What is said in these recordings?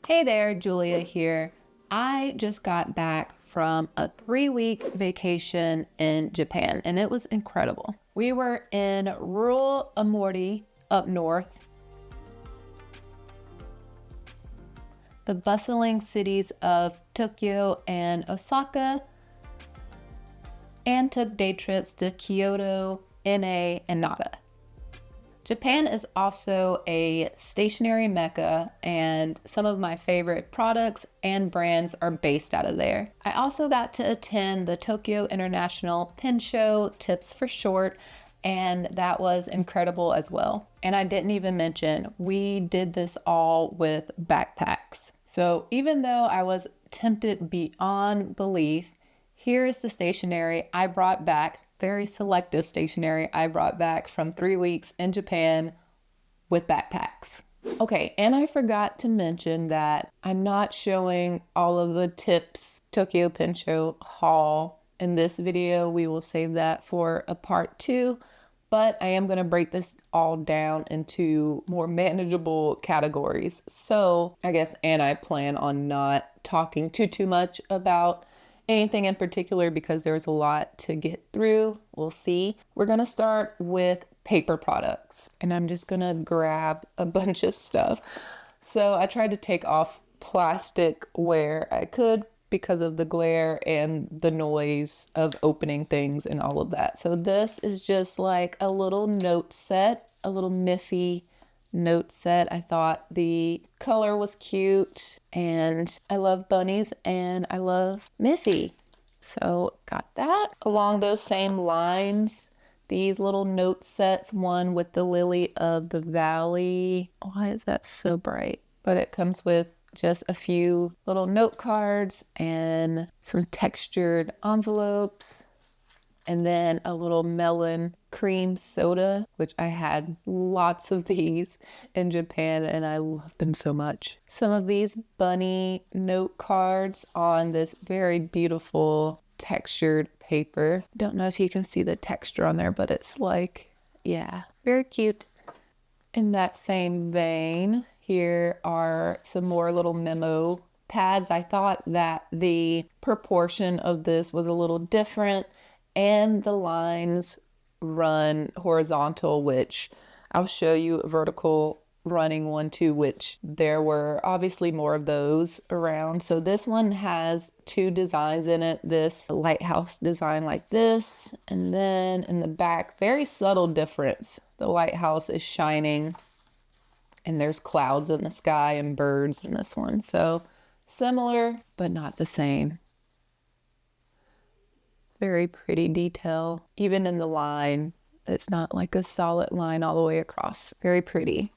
Hey there, Julia here. I just got back from a 3-week vacation in Japan and it was incredible. We were in rural Amori up north, the bustling cities of Tokyo and Osaka, and took day trips to Kyoto, NA, and Nara. Japan is also a stationery mecca, and some of my favorite products and brands are based out of there. I also got to attend the Tokyo International Pen Show, Tips for Short, and that was incredible as well. And I didn't even mention, we did this all with backpacks. So even though I was tempted beyond belief, here is the stationery I brought back, very selective stationery I brought back from 3 weeks in Japan with backpacks. Okay, and I forgot to mention that I'm not showing all of the tips Tokyo Pen Show haul in this video. We will save that for a part 2, but I am going to break this all down into more manageable categories. So I guess, and I plan on not talking too much about anything in particular because there's a lot to get through. We'll see. We're going to start with paper products, and I'm just going to grab a bunch of stuff. So I tried to take off plastic where I could because of the glare and the noise of opening things and all of that. So this is just like a little note set, a little Miffy note set. I thought the color was cute, and I love bunnies and I love Miffy. So got that. Along those same lines, these little note sets, one with the Lily of the Valley. Why is that so bright? But it comes with just a few little note cards and some textured envelopes, and then a little melon cream soda, which I had lots of these in Japan and I love them so much. Some of these bunny note cards on this very beautiful textured paper. Don't know if you can see the texture on there, but it's like, yeah, very cute. In that same vein, here are some more little memo pads. I thought that the proportion of this was a little different, and the lines run horizontal, which I'll show you a vertical running one too, which there were obviously more of those around. So this one has 2 designs in it, this lighthouse design like this, and then in the back, very subtle difference. The lighthouse is shining and there's clouds in the sky and birds in this one. So similar, but not the same. Very pretty detail. Even in the line, it's not like a solid line all the way across. Very pretty.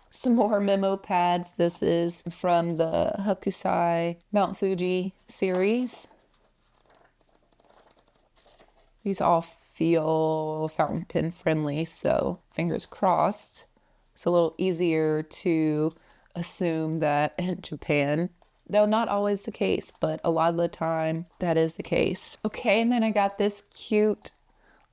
Some more memo pads. This is from the Hokusai Mount Fuji series. These all feel fountain pen friendly, so fingers crossed. It's a little easier to assume that in Japan, though not always the case, but a lot of the time that is the case. Okay, and then I got this cute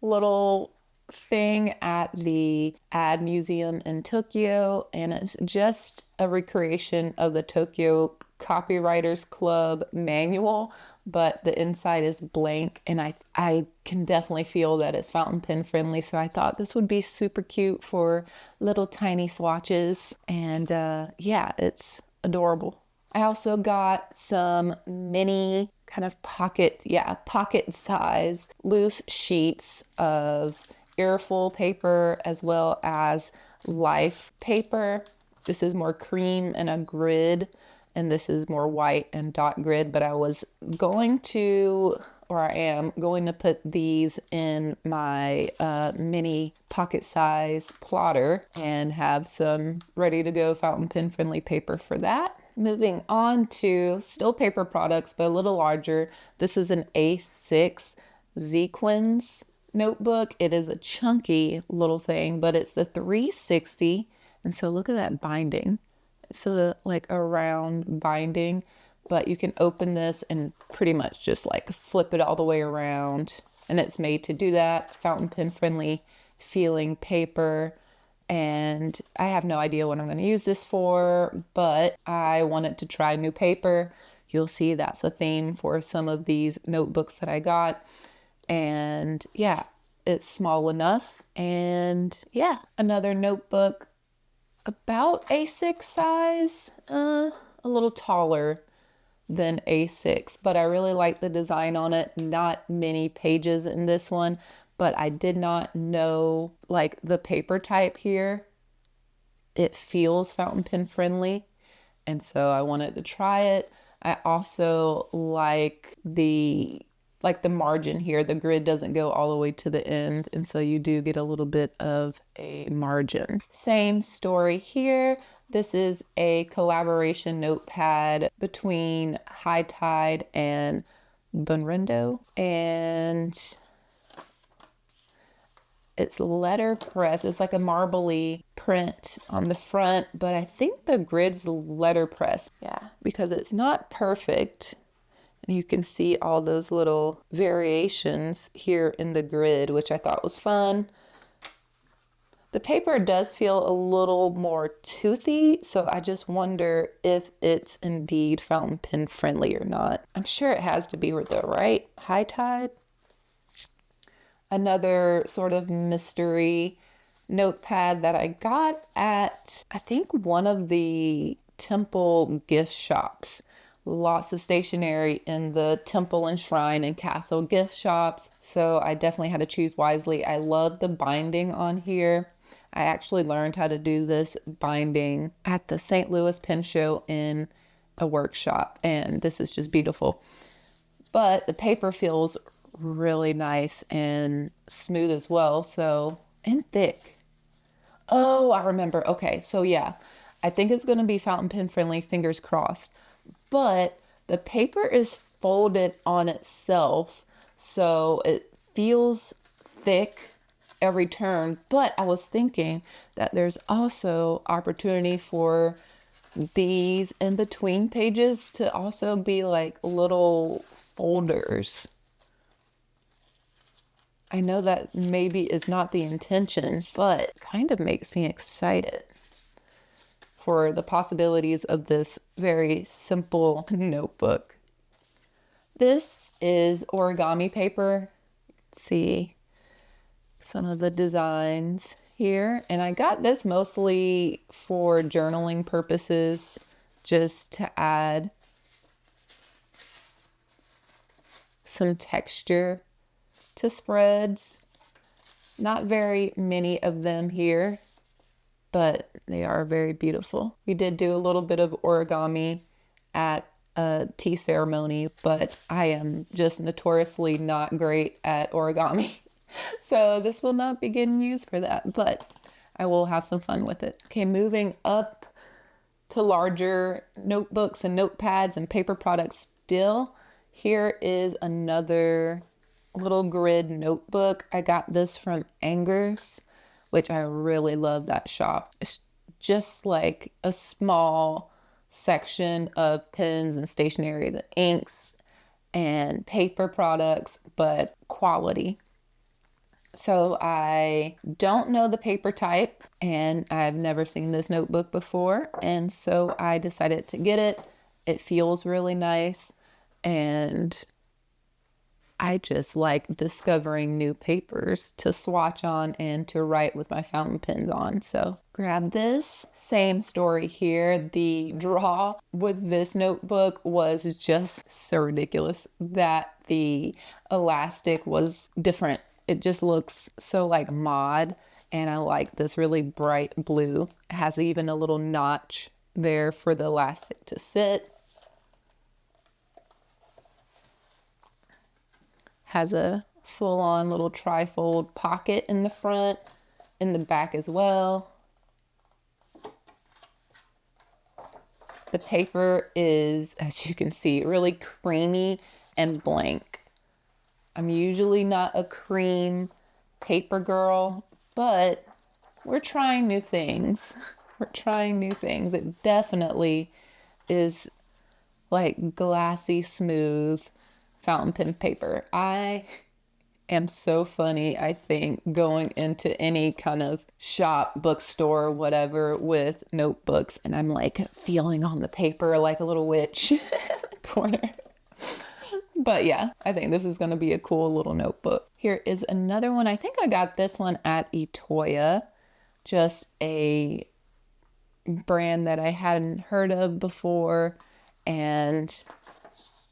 little thing at the Ad Museum in Tokyo, and it's just a recreation of the Tokyo Copywriters Club manual, but the inside is blank, and I can definitely feel that it's fountain pen friendly, so I thought this would be super cute for little tiny swatches, and yeah, it's adorable. I also got some mini kind of pocket size loose sheets of airfoil paper as well as life paper. This is more cream and a grid, and this is more white and dot grid, but I was going to, or I am going to put these in my mini pocket size plotter and have some ready to go fountain pen friendly paper for that. Moving on to still paper products, but a little larger. This is an A6 Sequins notebook. It is a chunky little thing, but it's the 360. And so look at that binding. It's like a round binding, but you can open this and pretty much just like flip it all the way around. And it's made to do that. Fountain pen friendly feeling paper. and I have no idea what I'm going to use this for, but I wanted to try new paper. You'll see that's a theme for some of these notebooks that I got. And yeah, it's small enough. And yeah, another notebook about A6 size, a little taller than A6, but I really like the design on it. Not many pages in this one, but I did not know like the paper type here. It feels fountain pen friendly, and so I wanted to try it. I also like the margin here. The grid doesn't go all the way to the end, and so you do get a little bit of a margin. Same story here. This is a collaboration notepad between High Tide and Bunrendo, and it's letterpress. It's like a marbly print on the front, but I think the grid's letterpress. Yeah, because it's not perfect. And you can see all those little variations here in the grid, which I thought was fun. The paper does feel a little more toothy, so I just wonder if it's indeed fountain pen friendly or not. I'm sure it has to be though, right? High Tide. Another sort of mystery notepad that I got at, I think, one of the Temple gift shops. Lots of stationery in the Temple and Shrine and Castle gift shops, so I definitely had to choose wisely. I love the binding on here. I actually learned how to do this binding at the St. Louis Pen Show in a workshop, and this is just beautiful. But the paper feels really nice and smooth as well, so, and thick. Oh, I remember. Okay, so yeah, I think it's going to be fountain pen friendly, fingers crossed. But the paper is folded on itself, so it feels thick every turn. But I was thinking that there's also opportunity for these in between pages to also be like little folders. I know that maybe is not the intention, but kind of makes me excited for the possibilities of this very simple notebook. This is origami paper. Let's see some of the designs here. And I got this mostly for journaling purposes, just to add some texture to spreads. Not very many of them here, but they are very beautiful. We did do a little bit of origami at a tea ceremony, but I am just notoriously not great at origami. So this will not be getting used for that, but I will have some fun with it. Okay, moving up to larger notebooks and notepads and paper products still. Here is another little grid notebook. I got this from Angers, which I really love that shop. It's just like a small section of pens and stationeries and inks and paper products, but quality. So I don't know the paper type, and I've never seen this notebook before, and so I decided to get it. It feels really nice, and I just like discovering new papers to swatch on and to write with my fountain pens on. So grab this. Same story here. The draw with this notebook was just so ridiculous that the elastic was different. It just looks so like mod, and I like this really bright blue. It has even a little notch there for the elastic to sit. Has a full-on little trifold pocket in the front, in the back as well. The paper is, as you can see, really creamy and blank. I'm usually not a cream paper girl, but we're trying new things. We're trying new things. It definitely is like glassy, smooth fountain pen paper. I am so funny, I think, going into any kind of shop, bookstore, whatever, with notebooks, and I'm like feeling on the paper like a little witch in the corner. But yeah, I think this is going to be a cool little notebook. Here is another one. I think I got this one at Itoya, just a brand that I hadn't heard of before, and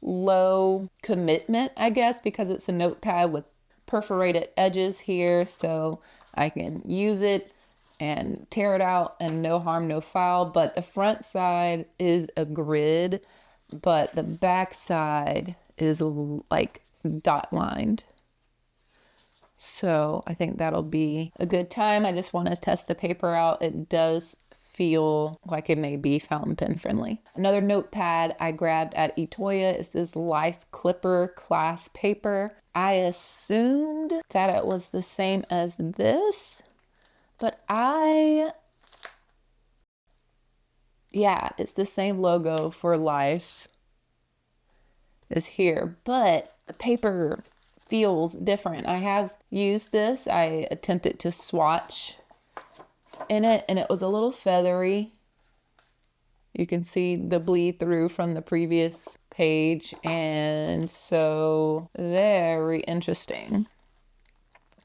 low commitment, I guess, because it's a notepad with perforated edges here, so I can use it and tear it out and no harm, no foul. But the front side is a grid, but the back side is like dot lined. So I think that'll be a good time. I just want to test the paper out. It does feel like it may be fountain pen friendly. Another notepad I grabbed at Itoya is this Life Clipper class paper. I assumed that it was the same as this, but yeah, it's the same logo for Life is here, but the paper feels different. I have used this. I attempted to swatch in it and it was a little feathery. You can see the bleed through from the previous page, and so very interesting.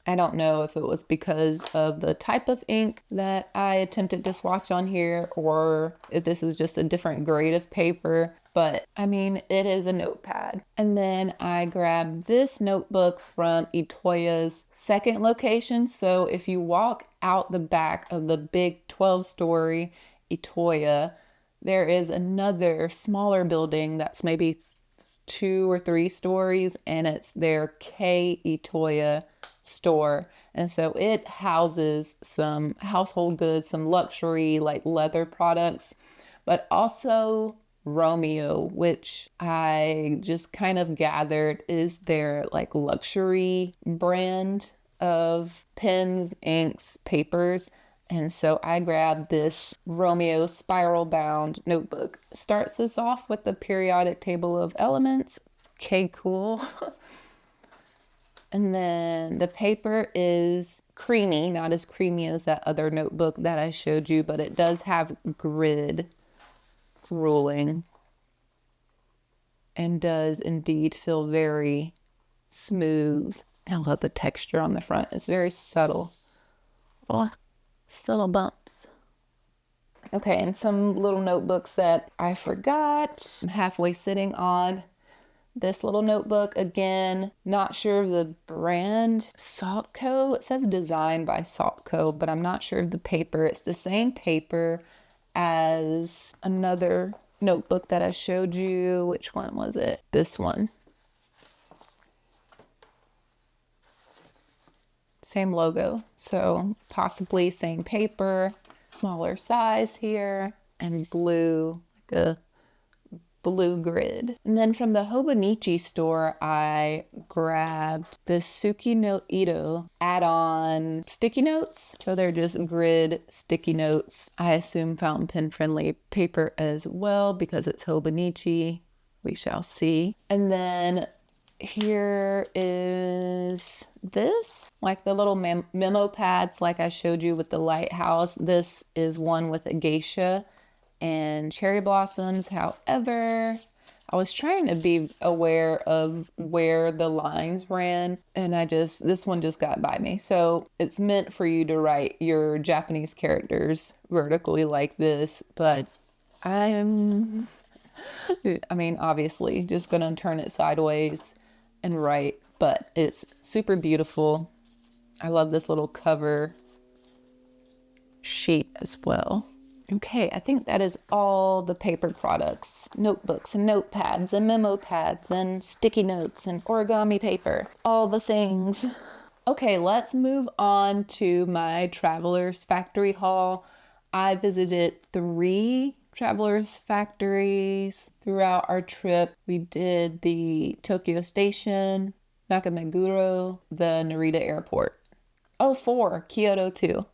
I don't know if it was because of the type of ink that I attempted to swatch on here or if this is just a different grade of paper, but I mean, it is a notepad. And then I grabbed this notebook from Itoya's second location. So if you walk out the back of the big 12-story Itoya, there is another smaller building that's maybe 2 or 3 stories, and it's their K Itoya store. And so it houses some household goods, some luxury like leather products, but also Romeo, which I just kind of gathered is their like luxury brand of pens, inks, papers. And so I grabbed this Romeo spiral bound notebook. Starts us off with the periodic table of elements. Okay, cool. And then the paper is creamy, not as creamy as that other notebook that I showed you, but it does have grid ruling and does indeed feel very smooth. I love the texture on the front. It's very subtle. Oh, subtle bumps. Okay, and some little notebooks that I forgot. I'm halfway sitting on this little notebook. Again, not sure of the brand. Saltco. It says designed by Saltco, but I'm not sure of the paper. It's the same paper as another notebook that I showed you. Which one was it? This one. Same logo, so possibly same paper, smaller size here, and blue, like a blue grid. And then from the Hobonichi store, I grabbed this Suki no Ito add-on sticky notes. So they're just grid sticky notes. I assume fountain pen friendly paper as well because it's Hobonichi. We shall see. And then here is this, like the little memo pads like I showed you with the lighthouse. This is one with a geisha and cherry blossoms. However, I was trying to be aware of where the lines ran, and this one just got by me. So it's meant for you to write your Japanese characters vertically like this, but I mean, obviously just gonna turn it sideways and write, but it's super beautiful. I love this little cover sheet as well. Okay, I think that is all the paper products, notebooks and notepads and memo pads and sticky notes and origami paper, all the things. Okay, let's move on to my Traveler's Factory haul. I visited 3 Traveler's Factories throughout our trip. We did the Tokyo Station, Nakameguro, the Narita Airport. Oh, 4, Kyoto too.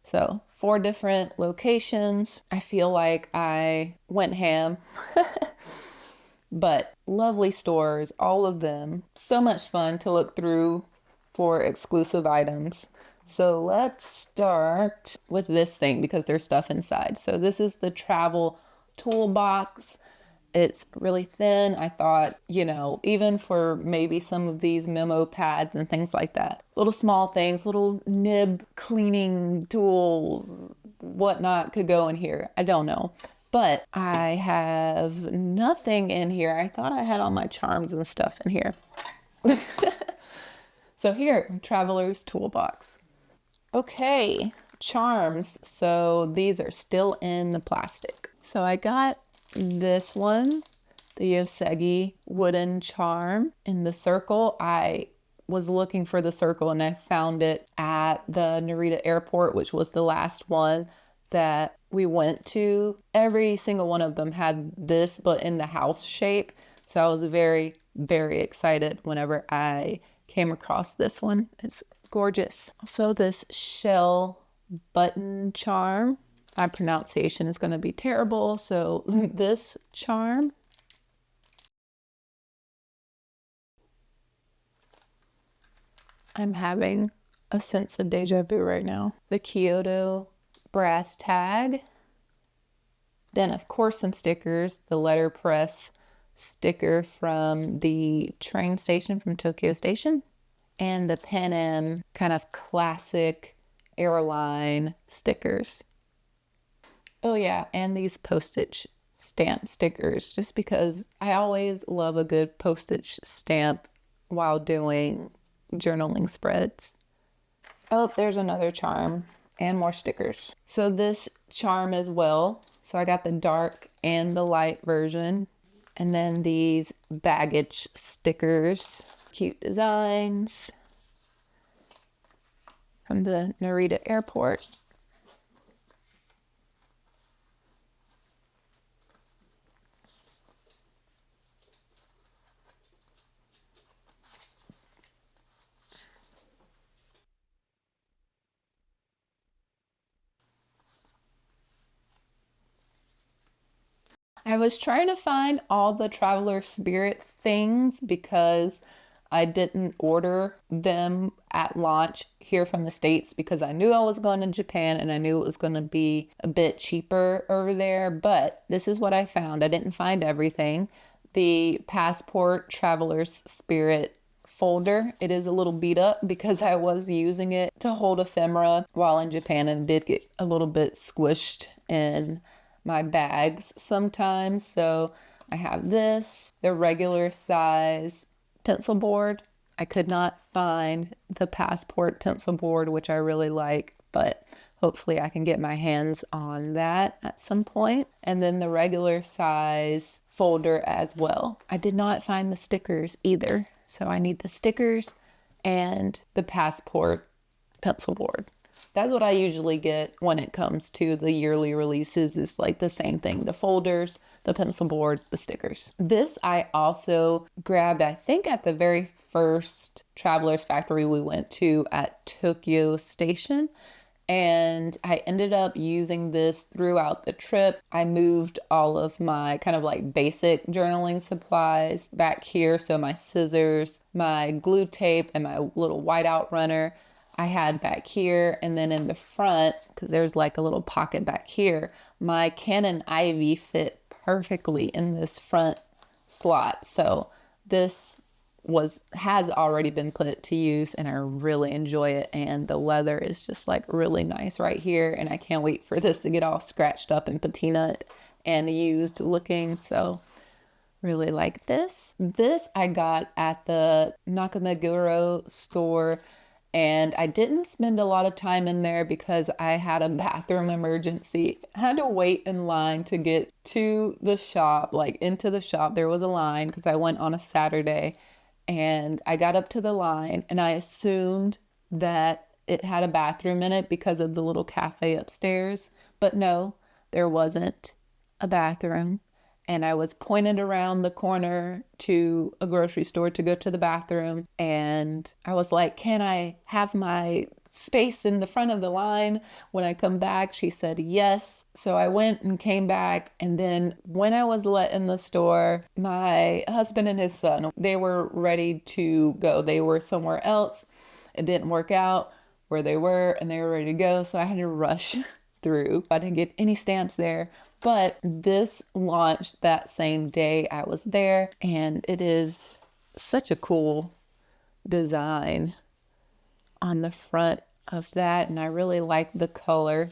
So 4 different locations. I feel like I went ham, but lovely stores, all of them. So much fun to look through for exclusive items. So let's start with this thing because there's stuff inside. So this is the travel toolbox. It's really thin. I thought, even for maybe some of these memo pads and things like that, little small things, little nib cleaning tools, whatnot could go in here. I don't know. But I have nothing in here. I thought I had all my charms and stuff in here. So here, Traveler's Toolbox. Okay, charms. So these are still in the plastic. So I got this one, the Yosegi wooden charm in the circle. I was looking for the circle and I found it at the Narita airport, which was the last one that we went to. Every single one of them had this, but in the house shape. So I was very, very excited whenever I came across this one. It's gorgeous. Also, this shell button charm. My pronunciation is going to be terrible. So this charm. I'm having a sense of deja vu right now. The Kyoto brass tag. Then, of course, some stickers. The letterpress sticker from the train station from Tokyo Station. And the Pan Am kind of classic airline stickers. Oh yeah, and these postage stamp stickers, just because I always love a good postage stamp while doing journaling spreads. Oh, there's another charm and more stickers. So this charm as well. So I got the dark and the light version. And then these baggage stickers, cute designs from the Narita airport. I was trying to find all the Traveler Spirit things because I didn't order them at launch here from the States because I knew I was going to Japan and I knew it was going to be a bit cheaper over there. But this is what I found. I didn't find everything. The Passport Traveler's Spirit folder. It is a little beat up because I was using it to hold ephemera while in Japan and it did get a little bit squished in my bags sometimes. So I have this, the regular size pencil board. I could not find the Passport pencil board, which I really like, but hopefully I can get my hands on that at some point. And then the regular size folder as well. I did not find the stickers either. So I need the stickers and the Passport pencil board. That's what I usually get when it comes to the yearly releases, is like the same thing. The folders, the pencil board, the stickers. This I also grabbed, I think, at the very first Traveler's Factory we went to at Tokyo Station. And I ended up using this throughout the trip. I moved all of my kind of like basic journaling supplies back here. So my scissors, my glue tape, and my little whiteout runner I had back here. And then in the front, because there's like a little pocket back here, my Canon Ivy fit perfectly in this front slot. So this has already been put to use and I really enjoy it, and the leather is just like really nice right here, and I can't wait for this to get all scratched up and patinaed and used looking. So really like this. This I got at the Nakameguro store, and I didn't spend a lot of time in there because I had a bathroom emergency. I had to wait in line to get to the shop, like into the shop. There was a line because I went on a Saturday. And I got up to the line and I assumed that it had a bathroom in it because of the little cafe upstairs. But no, there wasn't a bathroom. And I was pointed around the corner to a grocery store to go to the bathroom. And I was like, can I have my space in the front of the line when I come back? She said yes. So I went and came back. And then when I was let in the store, my husband and his son, they were ready to go. They were somewhere else. it didn't work out where they were and they were ready to go. So I had to rush through. I didn't get any stamps there, but this launched that same day I was there, and it is such a cool design on the front of that, and I really like the color.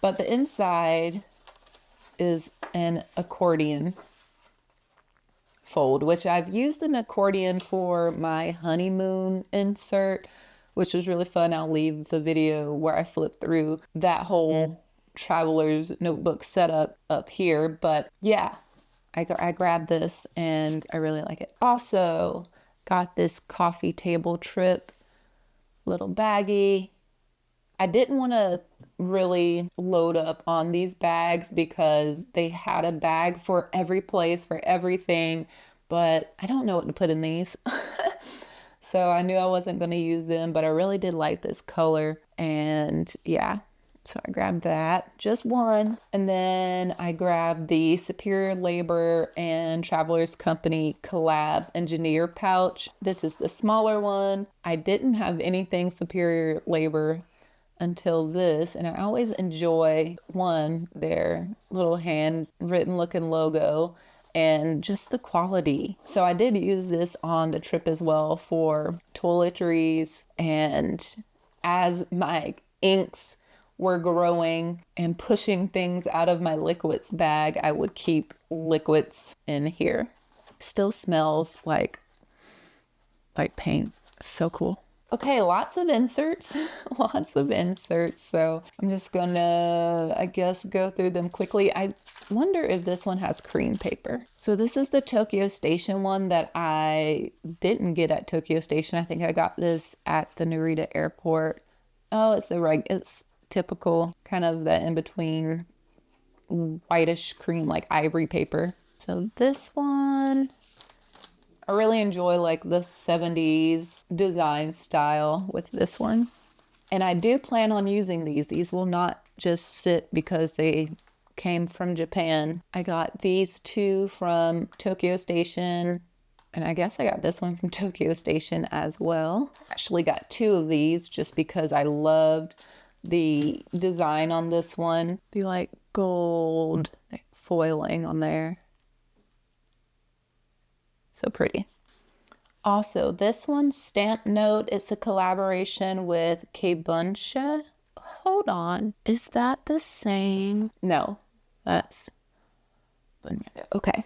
But the inside is an accordion fold, which I've used an accordion for my honeymoon insert, which was really fun. I'll leave the video where I flip through that whole traveler's notebook setup up here. But yeah, I grabbed this and I really like it. Also got this coffee table trip little baggie. I didn't want to really load up on these bags because they had a bag for every place, for everything, but I don't know what to put in these. So I knew I wasn't going to use them, but I really did like this color, and yeah, so I grabbed that, just one. And then I grabbed the Superior Labor and Travelers Company collab engineer pouch. This is the smaller one. I didn't have anything Superior Labor until this, and I always enjoy their little handwritten looking logo and just the quality. So I did use this on the trip as well for toiletries, and as my inks were growing and pushing things out of my liquids bag, I would keep liquids in here. Still smells like paint. So cool. Okay, lots of inserts, So I'm just gonna, I guess, go through them quickly. I wonder if this one has cream paper. So this is the Tokyo Station one that I didn't get at Tokyo Station. I think I got this at the Narita airport. Oh, it's typical, kind of the in-between whitish cream, like ivory paper. So this one, I really enjoy like the 70s design style with this one. And I do plan on using these. These will not just sit because they came from Japan. I got these two from Tokyo Station, and I guess I got this one from Tokyo Station as well. Actually got two of these just because I loved the design on this one. The like gold foiling on there. So pretty. Also, this one's Stamp Note. It's a collaboration with Keibunsha. Hold on. Is that the same? No, that's... Okay.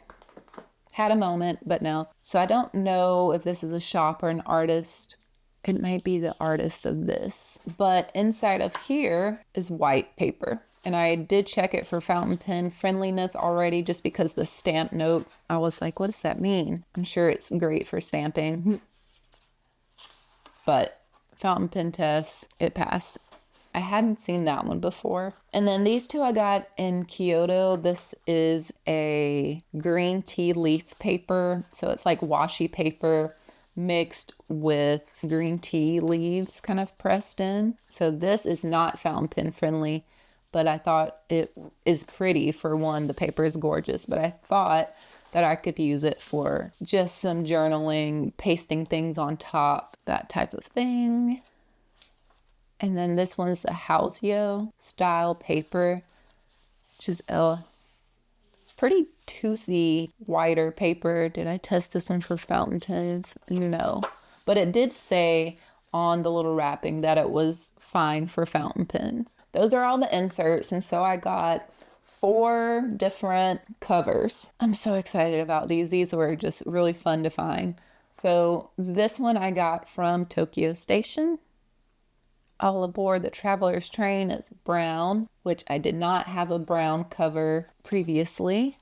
Had a moment, but no. So I don't know if this is a shop or an artist. It might be the artist of this. But inside of here is white paper. And I did check it for fountain pen friendliness already, just because the Stamp Note, I was like, what does that mean? I'm sure it's great for stamping. But fountain pen test, it passed. I hadn't seen that one before. And then these two I got in Kyoto. This is a green tea leaf paper. So it's like washi paper mixed with green tea leaves kind of pressed in. So this is not fountain pen friendly, but I thought it is pretty. For one, the paper is gorgeous, but I thought that I could use it for just some journaling, pasting things on top, that type of thing. And then this one's a Houseo style paper, which is a pretty toothy, wider paper. Did I test this one for fountain pens? No. But it did say on the little wrapping that it was fine for fountain pens. Those are all the inserts, and so I got 4 different covers. I'm so excited about these. These were just really fun to find. So this one I got from Tokyo Station. All aboard the Traveler's Train is brown, which I did not have a brown cover previously.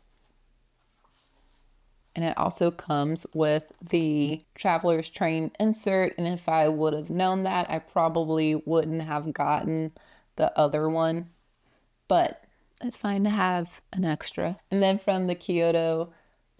And it also comes with the Traveler's Train insert. And if I would have known that, I probably wouldn't have gotten the other one. But it's fine to have an extra. And then from the Kyoto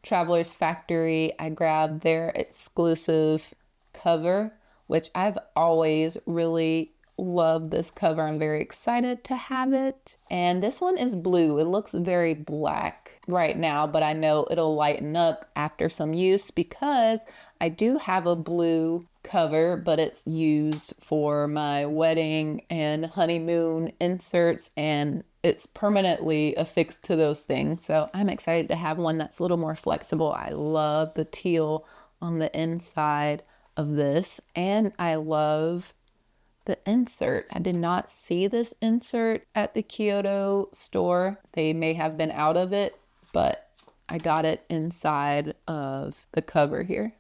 Traveler's Factory, I grabbed their exclusive cover, which I've always really loved this cover. I'm very excited to have it. And this one is blue. It looks very black right now, but I know it'll lighten up after some use because I do have a blue cover, but it's used for my wedding and honeymoon inserts, and it's permanently affixed to those things. So I'm excited to have one that's a little more flexible. I love the teal on the inside of this, and I love the insert. I did not see this insert at the Kyoto store. They may have been out of it, but I got it inside of the cover here.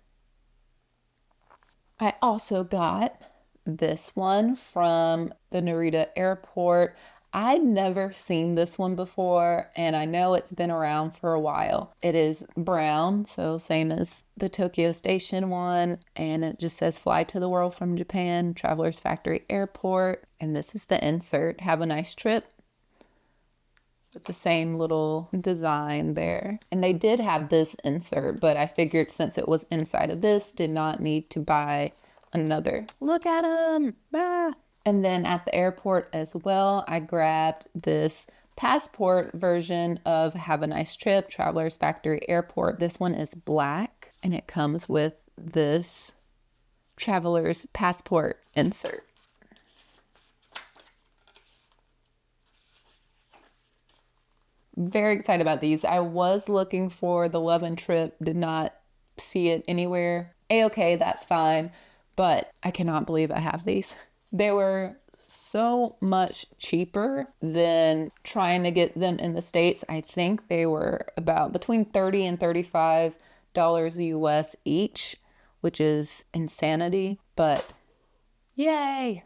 I also got this one from the Narita airport. I'd never seen this one before, and I know it's been around for a while. It is brown, so same as the Tokyo Station one, and it just says Fly to the World from Japan, Travelers Factory Airport, and this is the insert. Have a nice trip. With the same little design there. And they did have this insert, but I figured since it was inside of this, did not need to buy another. Look at them! Ah. And then at the airport as well, I grabbed this passport version of Have a Nice Trip, Travelers Factory Airport. This one is black, and it comes with this Traveler's Passport insert. Very excited about these. I was looking for the Love and Trip, did not see it anywhere. A-okay, that's fine, but I cannot believe I have these. They were so much cheaper than trying to get them in the States. I think they were about between $30 and $35 US each, which is insanity, but yay!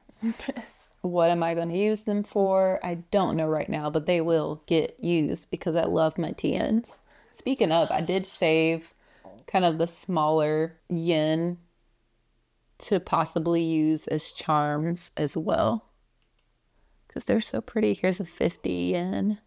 What am I going to use them for? I don't know right now, but they will get used because I love my TNs. Speaking of, I did save kind of the smaller yen to possibly use as charms as well, because they're so pretty. Here's a 50 yen.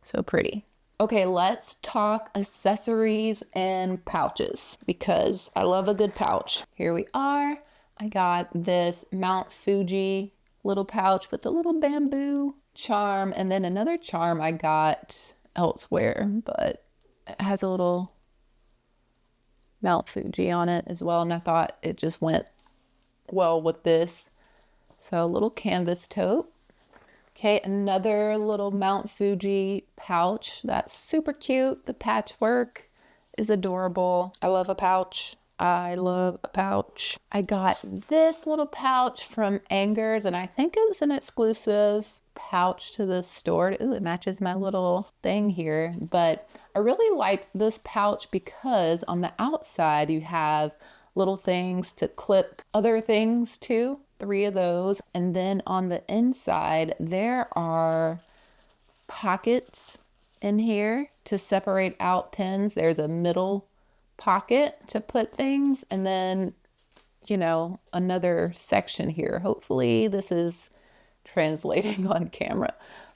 So pretty. Okay, let's talk accessories and pouches because I love a good pouch. Here we are. I got this Mount Fuji little pouch with a little bamboo charm, and then another charm I got elsewhere, but it has a little Mount Fuji on it as well, and I thought it just went well with this. So a little canvas tote. Okay, another little Mount Fuji pouch. That's super cute. The patchwork is adorable. I love a pouch. I love a pouch. I got this little pouch from Angers, and I think it's an exclusive pouch to this store. Ooh, it matches my little thing here. But I really like this pouch because on the outside you have little things to clip other things to. 3 of those. And then on the inside, there are pockets in here to separate out pins. There's a middle pocket to put things, and then, you know, another section here. Hopefully this is translating on camera,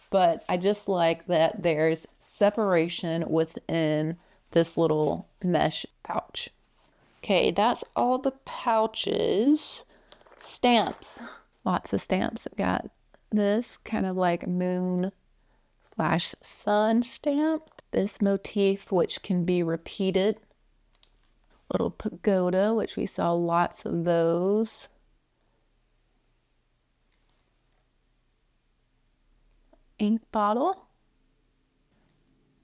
but I just like that there's separation within this little mesh pouch. Okay, that's all the pouches. Stamps, lots of stamps. I've got this kind of like moon / sun stamp. This motif, which can be repeated. Little pagoda, which we saw lots of those. Ink bottle.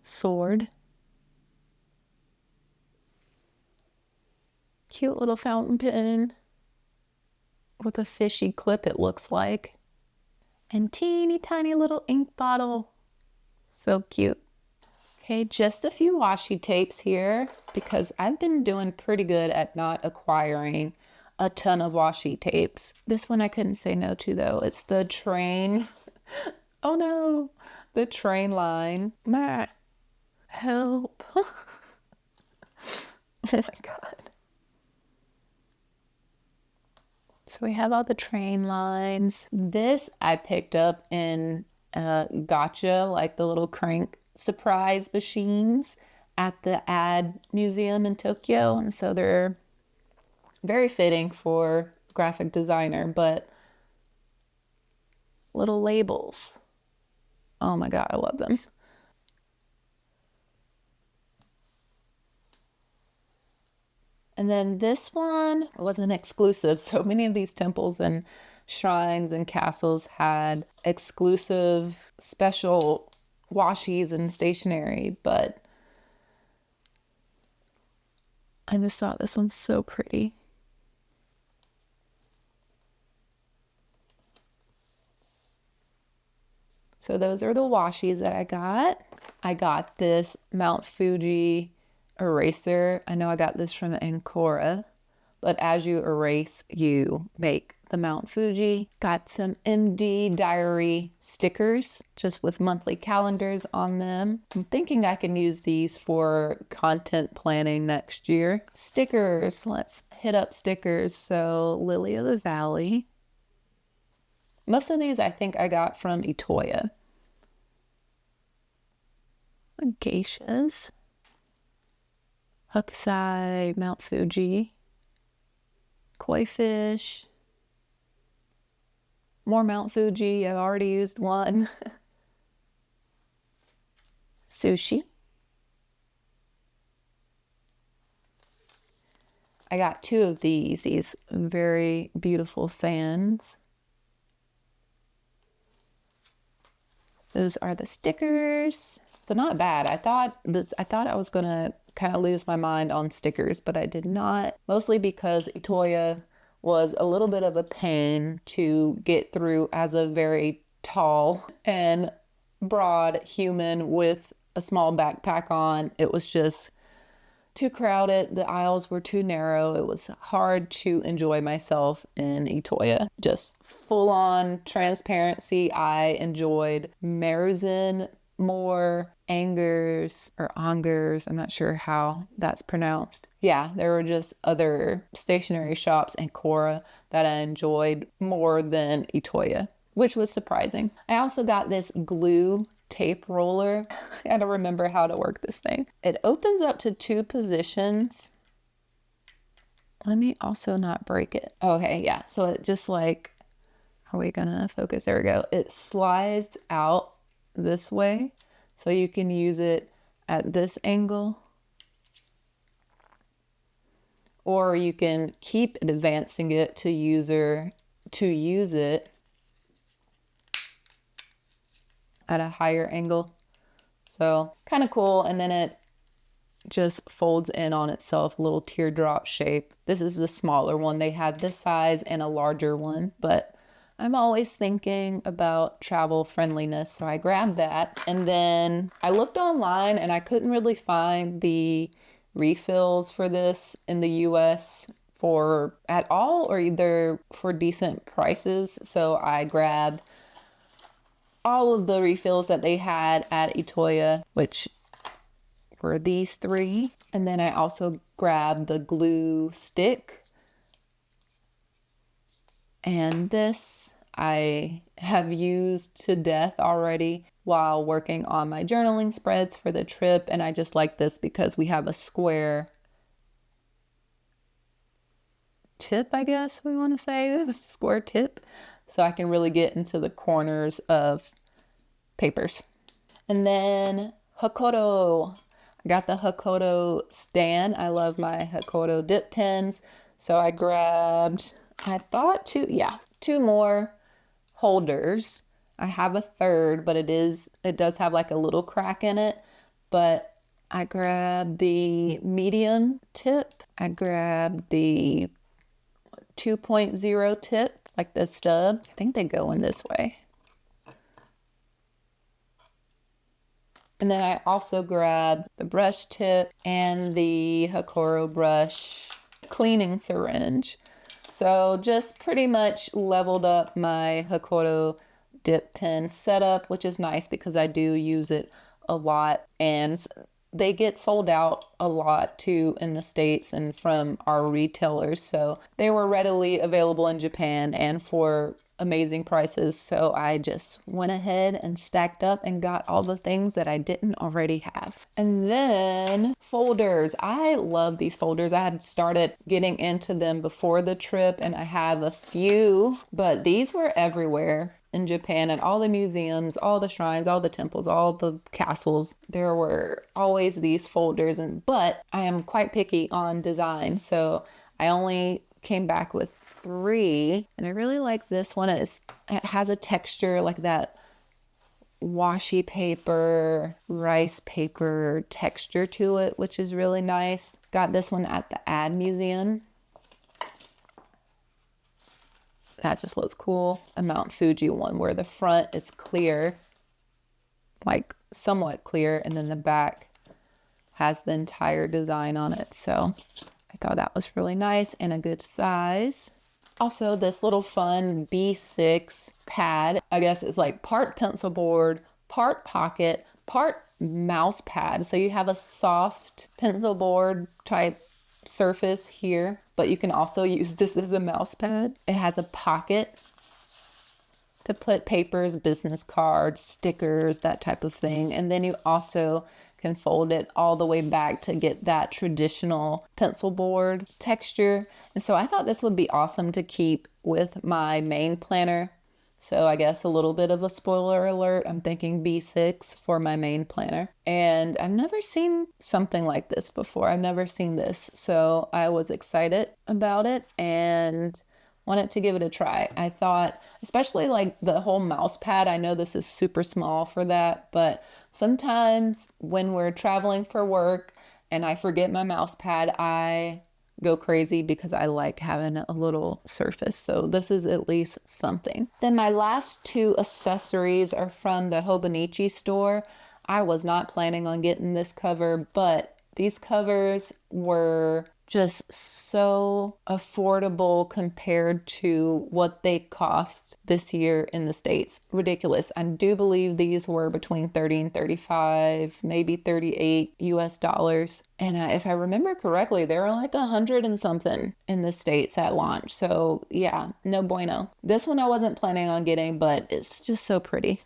Sword. Cute little fountain pen with a fishy clip, it looks like. And teeny tiny little ink bottle. So cute. Okay, just a few washi tapes here because I've been doing pretty good at not acquiring a ton of washi tapes. This one I couldn't say no to though. It's the train. Oh no, the train line. Help. Oh my God. So we have all the train lines. This I picked up in Gotcha, like the little crank surprise machines at the ad museum in Tokyo. And so they're very fitting for graphic designer, but little labels. Oh my God, I love them. And then this one wasn't exclusive. So many of these temples and shrines and castles had exclusive special washies and stationery, but I just thought this one's so pretty. So those are the washies that I got. I got this Mount Fuji eraser. I know I got this from Ancora, but as you erase, you make the Mount Fuji. Got some MD diary stickers, just with monthly calendars on them. I'm thinking I can use these for content planning next year. Stickers, let's hit up stickers. So Lily of the Valley. Most of these I think I got from Itoya. Geishas. Hokusai, Mount Fuji. Koi fish. More Mount Fuji. I've already used one. Sushi. I got two of these very beautiful fans. Those are the stickers. They're not bad. I thought I was gonna kind of lose my mind on stickers, but I did not. Mostly because Itoya was a little bit of a pain to get through as a very tall and broad human with a small backpack on. It was just too crowded. The aisles were too narrow. It was hard to enjoy myself in Itoya. Just full on transparency. I enjoyed Meruzin more. Angers or Angers, I'm not sure how that's pronounced. Yeah, there were just other stationery shops in Cora that I enjoyed more than Itoya, which was surprising. I also got this glue tape roller. I gotta remember how to work this thing. It opens up to 2 positions. Let me also not break it. Okay, yeah, so it just like, are we gonna focus? There we go. It slides out this way, so you can use it at this angle, or you can keep advancing it to use it at a higher angle. So kind of cool. And then it just folds in on itself, a little teardrop shape. This is the smaller one. They had this size and a larger one, but I'm always thinking about travel friendliness, so I grabbed that. And then I looked online and I couldn't really find the refills for this in the US for at all, or either for decent prices. So I grabbed all of the refills that they had at Itoya, which were these 3. And then I also grabbed the glue stick. And this I have used to death already while working on my journaling spreads for the trip. And I just like this because we have a square tip, I guess we want to say, the square tip. So I can really get into the corners of papers. And then Hakoto. I got the Hakoto stand. I love my Hakoto dip pens. So I grabbed, I thought 2 more holders. I have a third, but it does have like a little crack in it. But I grabbed the medium tip. I grabbed the 2.0 tip, like the stub. I think they go in this way. And then I also grabbed the brush tip and the Hakoro brush cleaning syringe. So just pretty much leveled up my Hakoro dip pen setup, which is nice because I do use it a lot. And they get sold out a lot too in the States and from our retailers. So they were readily available in Japan and for amazing prices. So I just went ahead and stacked up and got all the things that I didn't already have. And then folders. I love these folders. I had started getting into them before the trip and I have a few, but these were everywhere in Japan at all the museums, all the shrines, all the temples, all the castles. There were always these folders, but I am quite picky on design. So I only came back with 3, and I really like this one. It has a texture like that washi paper, rice paper texture to it, which is really nice. Got this one at the Ad Museum. That just looks cool. A Mount Fuji one where the front is clear, like somewhat clear, and then the back has the entire design on it. So I thought that was really nice and a good size. Also, this little fun B6 pad, I guess it's like part pencil board, part pocket, part mouse pad. So you have a soft pencil board type surface here, but you can also use this as a mouse pad. It has a pocket to put papers, business cards, stickers, that type of thing. And then you also can fold it all the way back to get that traditional pencil board texture. And so I thought this would be awesome to keep with my main planner. So I guess a little bit of a spoiler alert, I'm thinking B6 for my main planner. And I've never seen something like this before. I've never seen this. So I was excited about it and wanted to give it a try. I thought, especially like the whole mouse pad, I know this is super small for that, but sometimes when we're traveling for work and I forget my mouse pad, I go crazy because I like having a little surface. So this is at least something. Then my last 2 accessories are from the Hobonichi store. I was not planning on getting this cover, but these covers were just so affordable compared to what they cost this year in the States. Ridiculous. I do believe these were between 30 and 35, maybe 38 US dollars. And if I remember correctly, they were like 100 and something in the States at launch. So yeah, no bueno. This one I wasn't planning on getting, but it's just so pretty.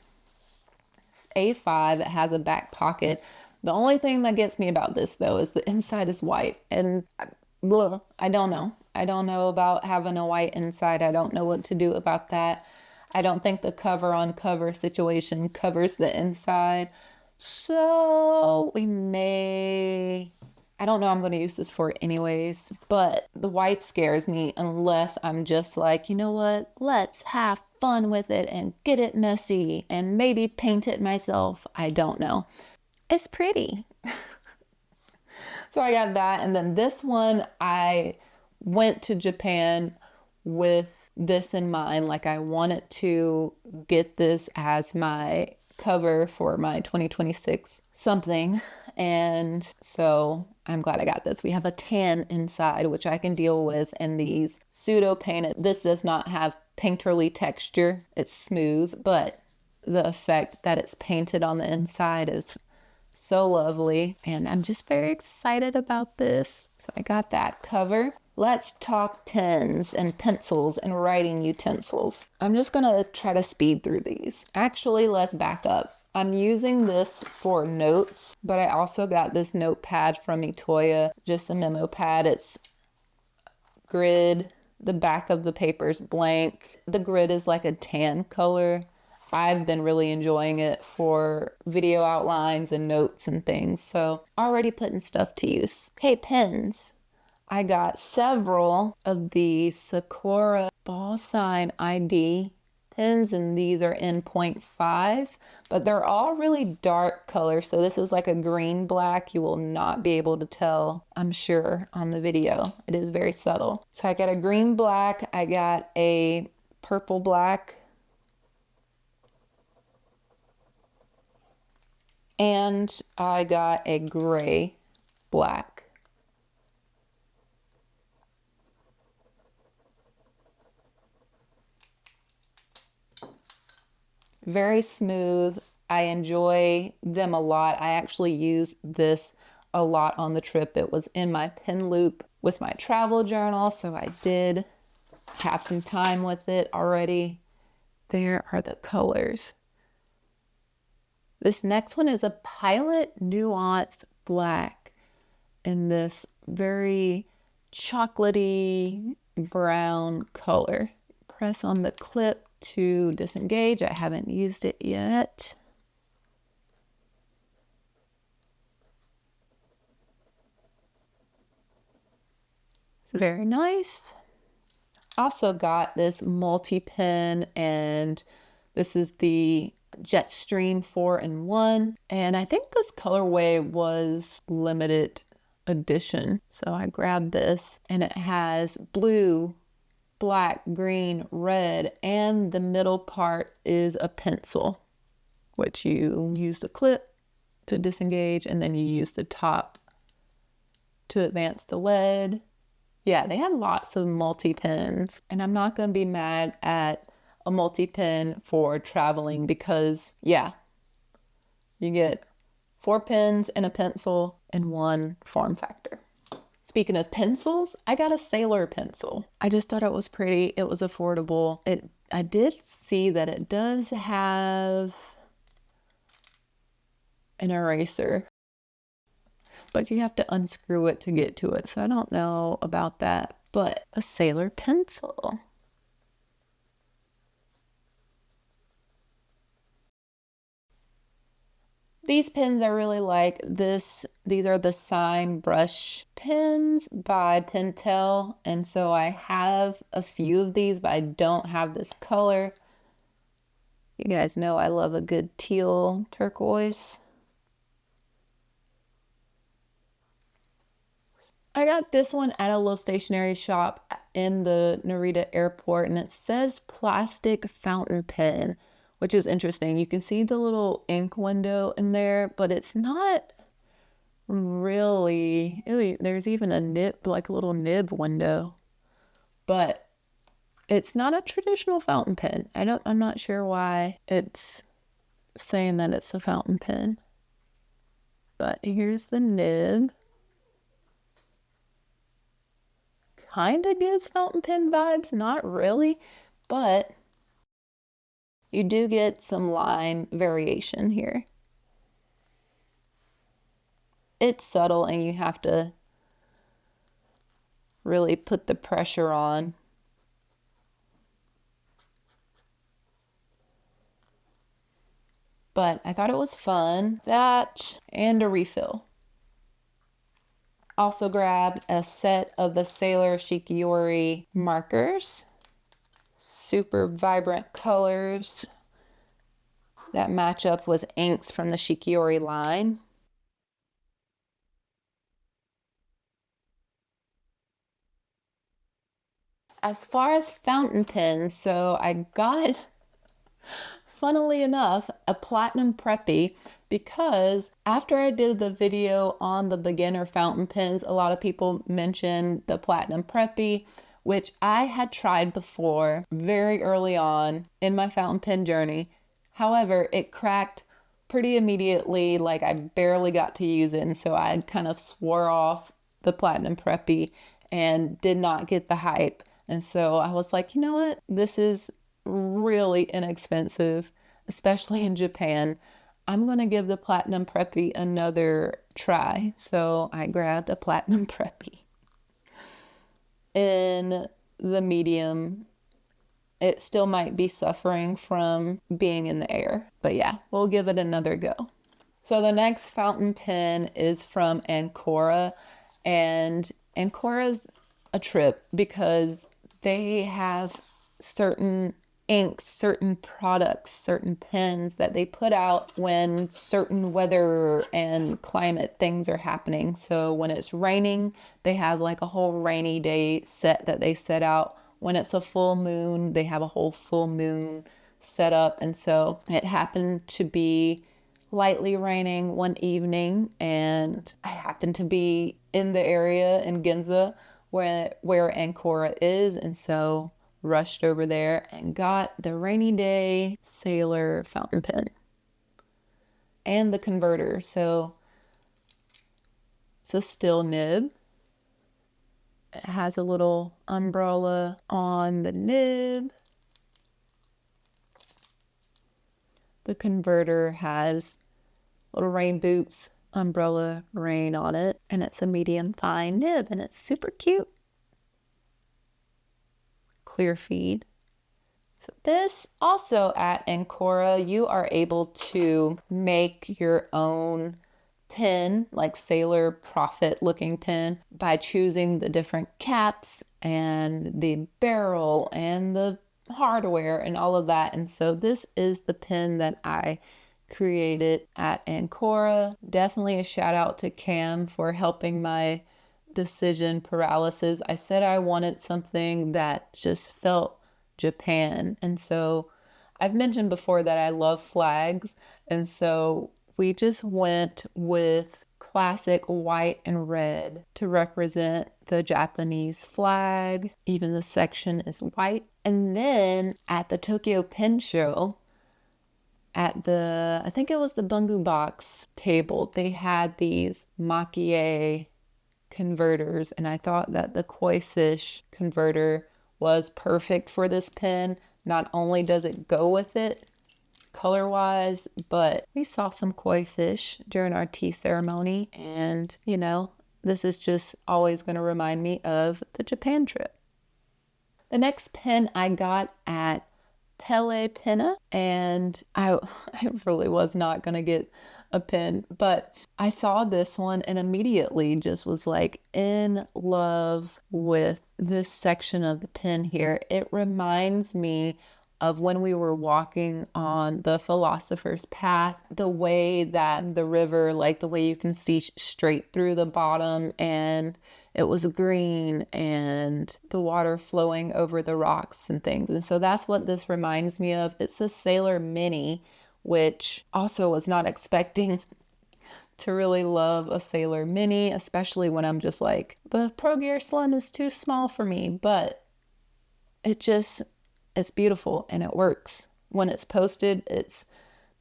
It's A5. It has a back pocket. The only thing that gets me about this, though, is the inside is white. And I don't know. I don't know about having a white inside. I don't know what to do about that. I don't think the cover on cover situation covers the inside. So we may... I don't know I'm going to use this for anyways. But the white scares me unless I'm just like, you know what? Let's have fun with it and get it messy and maybe paint it myself. I don't know. It's pretty. So I got that. And then this one, I went to Japan with this in mind. Like I wanted to get this as my cover for my 2026 something. And so I'm glad I got this. We have a tan inside, which I can deal with, and these pseudo painted. This does not have painterly texture. It's smooth, but the effect that it's painted on the inside is so lovely. And I'm just very excited about this. So I got that cover. Let's talk pens and pencils and writing utensils. I'm just going to try to speed through these. Actually, let's back up. I'm using this for notes, but I also got this notepad from Itoya, just a memo pad. It's grid. The back of the paper is blank. The grid is like a tan color. I've been really enjoying it for video outlines and notes and things. So already putting stuff to use. Okay, pens. I got several of the Sakura ball sign ID pens, and these are in 0.5, but they're all really dark colors. So this is like a green black. You will not be able to tell, I'm sure, on the video. It is very subtle. So I got a green black. I got a purple black. And I got a gray black. Very smooth. I enjoy them a lot. I actually used this a lot on the trip. It was in my pen loop with my travel journal, so I did have some time with it already. there are the colors. This next one is a Pilot Nuanced Black in this very chocolatey brown color. Press on the clip to disengage. I haven't used it yet. It's very nice. Also got this multi-pen, and this is the Jetstream 4-in-1, and I think this colorway was limited edition, so I grabbed this, and it has blue, black, green, red, and the middle part is a pencil, which you use the clip to disengage, and then you use the top to advance the lead. Yeah, they had lots of multi-pens, and I'm not going to be mad at a multi-pen for traveling because, yeah, you get 4 pens and a pencil in one form factor. Speaking of pencils, I got a Sailor pencil. I just thought it was pretty. It was affordable. I did see that it does have an eraser, but you have to unscrew it to get to it. So I don't know about that, but a Sailor pencil. These pens I really like. These are the Sign Brush pens by Pentel, and so I have a few of these, but I don't have this color. You guys know I love a good teal turquoise. I got this one at a little stationery shop in the Narita airport, and it says plastic fountain pen, which is interesting. You can see the little ink window in there, but it's not really, there's even a nib, like a little nib window, but it's not a traditional fountain pen. I'm not sure why it's saying that it's a fountain pen, but here's the nib. Kind of gives fountain pen vibes, not really, but you do get some line variation here. It's subtle and you have to really put the pressure on. But I thought it was fun. That and a refill. Also grabbed a set of the Sailor Shikiori markers. Super vibrant colors that match up with inks from the Shikiori line. As far as fountain pens, so I got, funnily enough, a Platinum Preppy, because after I did the video on the beginner fountain pens, a lot of people mentioned the Platinum Preppy, which I had tried before very early on in my fountain pen journey. However, it cracked pretty immediately, like I barely got to use it, and so I kind of swore off the Platinum Preppy and did not get the hype. And so I was like, you know what? This is really inexpensive, especially in Japan. I'm going to give the Platinum Preppy another try. So I grabbed a Platinum Preppy. In the medium, it still might be suffering from being in the air. But yeah, we'll give it another go. So the next fountain pen is from Ancora. And Ancora's a trip because they have certain inks, certain products, certain pens that they put out when certain weather and climate things are happening. So when it's raining, they have like a whole rainy day set that they set out. When it's a full moon, they have a whole full moon set up. And so it happened to be lightly raining one evening, and I happened to be in the area in Ginza where Ancora is, and so rushed over there and got the rainy day Sailor fountain pen and the converter. So it's a still nib. It has a little umbrella on the nib. The converter has little rain boots, umbrella rain on it, and it's a medium fine nib, and it's super cute. Clear feed. So this also at Ancora, you are able to make your own pin, like sailor prophet looking pin, by choosing the different caps and the barrel and the hardware and all of that. And so this is the pin that I created at Ancora. Definitely a shout out to Cam for helping my decision paralysis. I said I wanted something that just felt Japan. And so I've mentioned before that I love flags. And so we just went with classic white and red to represent the Japanese flag. Even the section is white. And then at the Tokyo Pen Show, at I think it was the Bungu Box table, they had these maki converters, and I thought that the koi fish converter was perfect for this pen. Not only does it go with it color wise, but we saw some koi fish during our tea ceremony, and you know, this is just always going to remind me of the Japan trip. The next pen I got at Pele Penna, and I really was not going to get a pen, but I saw this one and immediately just was like in love with this section of the pen here. It reminds me of when we were walking on the Philosopher's Path, the way that the river, like the way you can see straight through the bottom, and it was green and the water flowing over the rocks and things. And so that's what this reminds me of. It's a Sailor Mini, which also was not expecting to really love a Sailor Mini, especially when I'm just like, the Pro Gear Slim is too small for me, but it's beautiful and it works. When it's posted, it's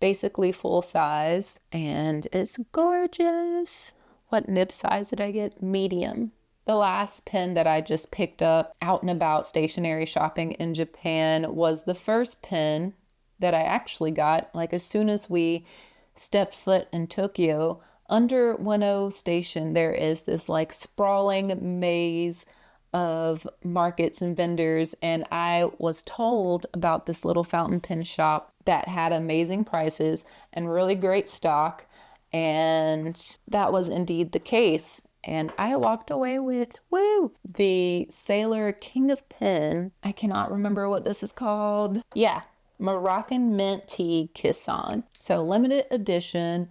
basically full size and it's gorgeous. What nib size did I get? Medium. The last pen that I just picked up out and about stationery shopping in Japan was the first pen that I actually got, like as soon as we stepped foot in Tokyo. Under Ueno Station, there is this like sprawling maze of markets and vendors, and I was told about this little fountain pen shop that had amazing prices and really great stock, and that was indeed the case. And I walked away with, the Sailor King of Pen. I cannot remember what this is called. Yeah, Moroccan Mint Tea Kiss-On. So limited edition.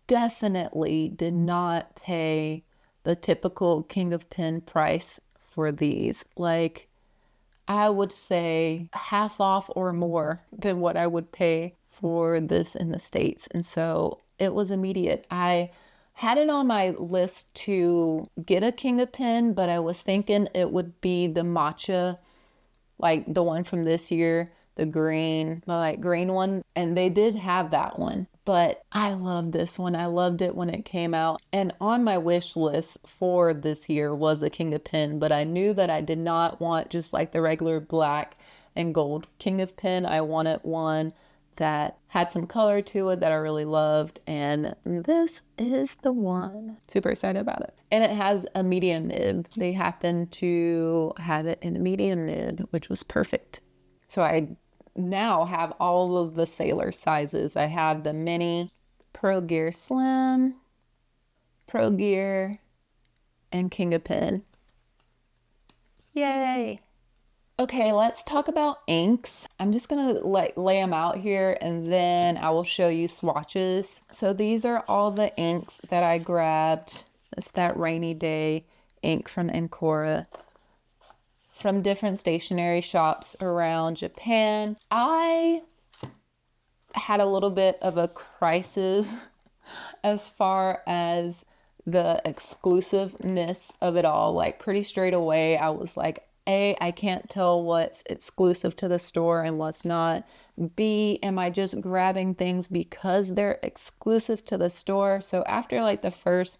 Definitely did not pay the typical King of Pen price for these. Like, I would say half off or more than what I would pay for this in the States. And so it was immediate. I had it on my list to get a King of Pen, but I was thinking it would be the matcha, like the one from this year, the light green one. And they did have that one, but I love this one. I loved it when it came out. And on my wish list for this year was a King of Pen, but I knew that I did not want just like the regular black and gold King of Pen. I wanted one that had some color to it that I really loved, and this is the one. Super excited about it. And it has a medium nib. They happen to have it in a medium nib, which was perfect. So I now have all of the Sailor sizes. I have the mini, Pro Gear Slim, Pro Gear, and King of Pen. Yay! Okay, let's talk about inks. I'm just gonna lay them out here and then I will show you swatches. So these are all the inks that I grabbed. It's that rainy day ink from Ancora, from different stationery shops around Japan. I had a little bit of a crisis as far as the exclusiveness of it all. Like pretty straight away, I was like, A, I can't tell what's exclusive to the store and what's not. B, am I just grabbing things because they're exclusive to the store? So after like the first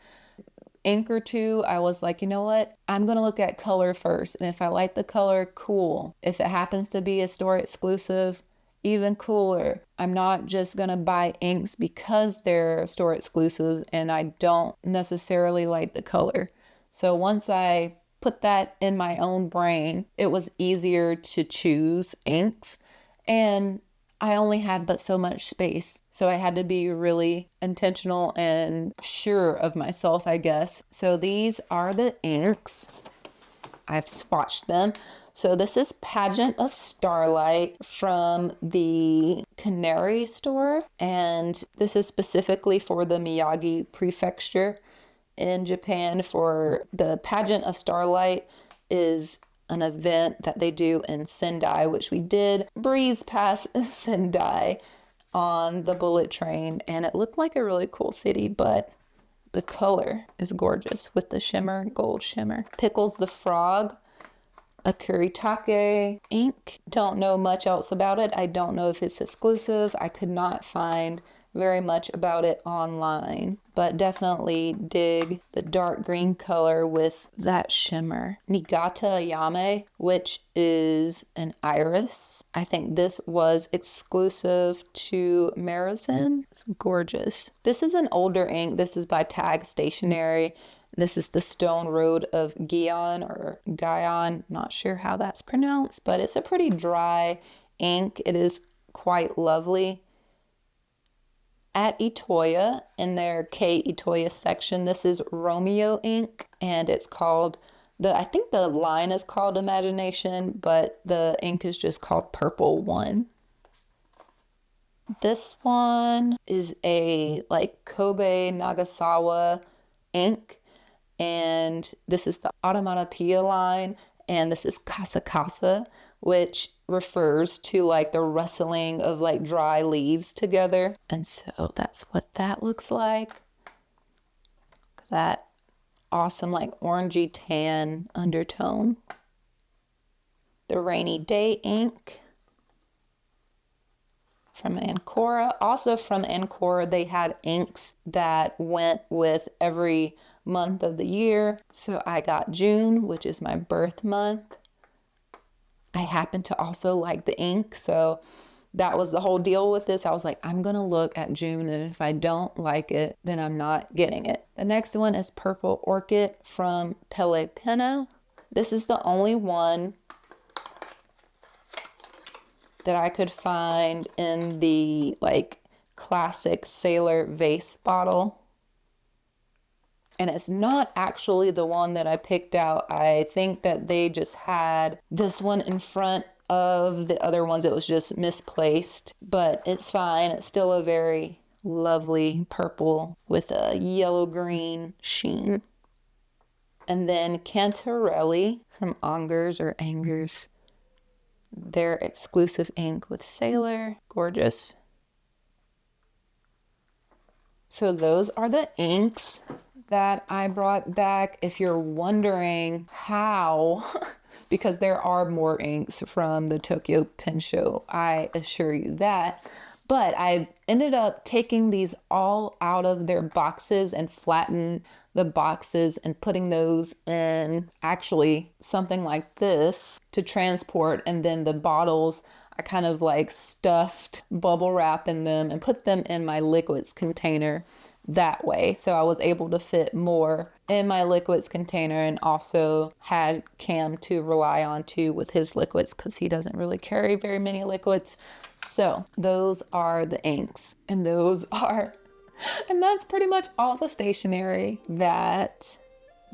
ink or two, I was like, you know what? I'm going to look at color first. And if I like the color, cool. If it happens to be a store exclusive, even cooler. I'm not just gonna buy inks because they're store exclusives and I don't necessarily like the color. So once I put that in my own brain, it was easier to choose inks, and I only had but so much space. So I had to be really intentional and sure of myself, I guess. So these are the inks. I've swatched them. So this is Pageant of Starlight from the Canary store, and this is specifically for the Miyagi Prefecture in Japan. For the Pageant of Starlight is an event that they do in Sendai, which we did breeze past Sendai on the bullet train, and it looked like a really cool city, but the color is gorgeous with the shimmer, gold shimmer. Pickles the Frog, a Kuritake ink. Don't know much else about it. I don't know if it's exclusive. I could not find very much about it online, but definitely dig the dark green color with that shimmer. Niigata Ayame, which is an iris. I think this was exclusive to Marizin. It's gorgeous. This is an older ink. This is by Tag Stationery. This is the Stone Road of Gion or Gion. Not sure how that's pronounced, but it's a pretty dry ink. It is quite lovely. At Itoya, in their K Itoya section, this is Romeo ink, and it's called, I think the line is called Imagination, but the ink is just called Purple One. This one is a like Kobe Nagasawa ink, and this is the Automatopoeia line, and this is Kasa Kasa, which refers to like the rustling of like dry leaves together. And so that's what that looks like. Look at that awesome like orangey tan undertone. The Rainy Day ink from Ancora. Also from Ancora, they had inks that went with every month of the year. So I got June, which is my birth month. I happen to also like the ink, so that was the whole deal with this. I was like, I'm gonna look at June, and if I don't like it, then I'm not getting it. The next one is Purple Orchid from Pele Penna. This is the only one that I could find in the like classic sailor vase bottle. And it's not actually the one that I picked out. I think that they just had this one in front of the other ones. It was just misplaced, but it's fine. It's still a very lovely purple with a yellow-green sheen. And then Cantarelli from Angers or Angers. Their exclusive ink with Sailor. Gorgeous. So those are the inks that I brought back. If you're wondering how, because there are more inks from the Tokyo Pen Show, I assure you that. But I ended up taking these all out of their boxes and flattened the boxes and putting those in actually something like this to transport. And then the bottles, I kind of like stuffed bubble wrap in them and put them in my liquids container that way. So I was able to fit more in my liquids container, and also had Cam to rely on too with his liquids because he doesn't really carry very many liquids. So those are the inks, and that's pretty much all the stationery that,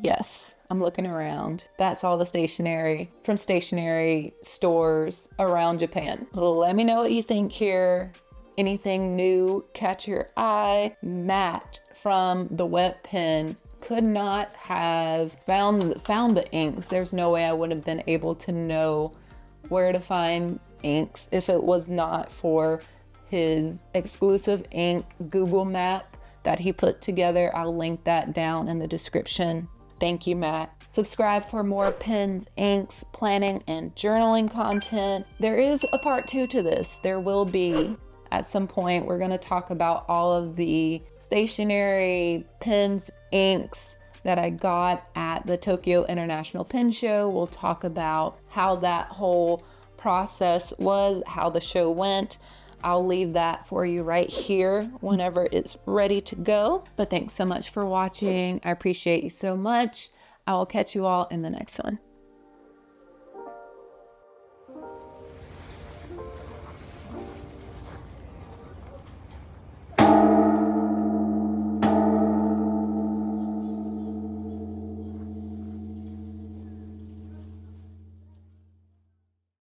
yes, I'm looking around. That's all the stationery from stationery stores around Japan. Let me know what you think here. Anything new catch your eye? Matt from the Wet Pen could not have found the inks. There's no way I would have been able to know where to find inks if it was not for his exclusive ink Google map that he put together. I'll link that down in the description. Thank you, Matt. Subscribe for more pens, inks, planning, and journaling content. There is a part 2 to this. There will be. At some point, we're going to talk about all of the stationery, pens, inks that I got at the Tokyo International Pen Show. We'll talk about how that whole process was, how the show went. I'll leave that for you right here whenever it's ready to go. But thanks so much for watching. I appreciate you so much. I will catch you all in the next one.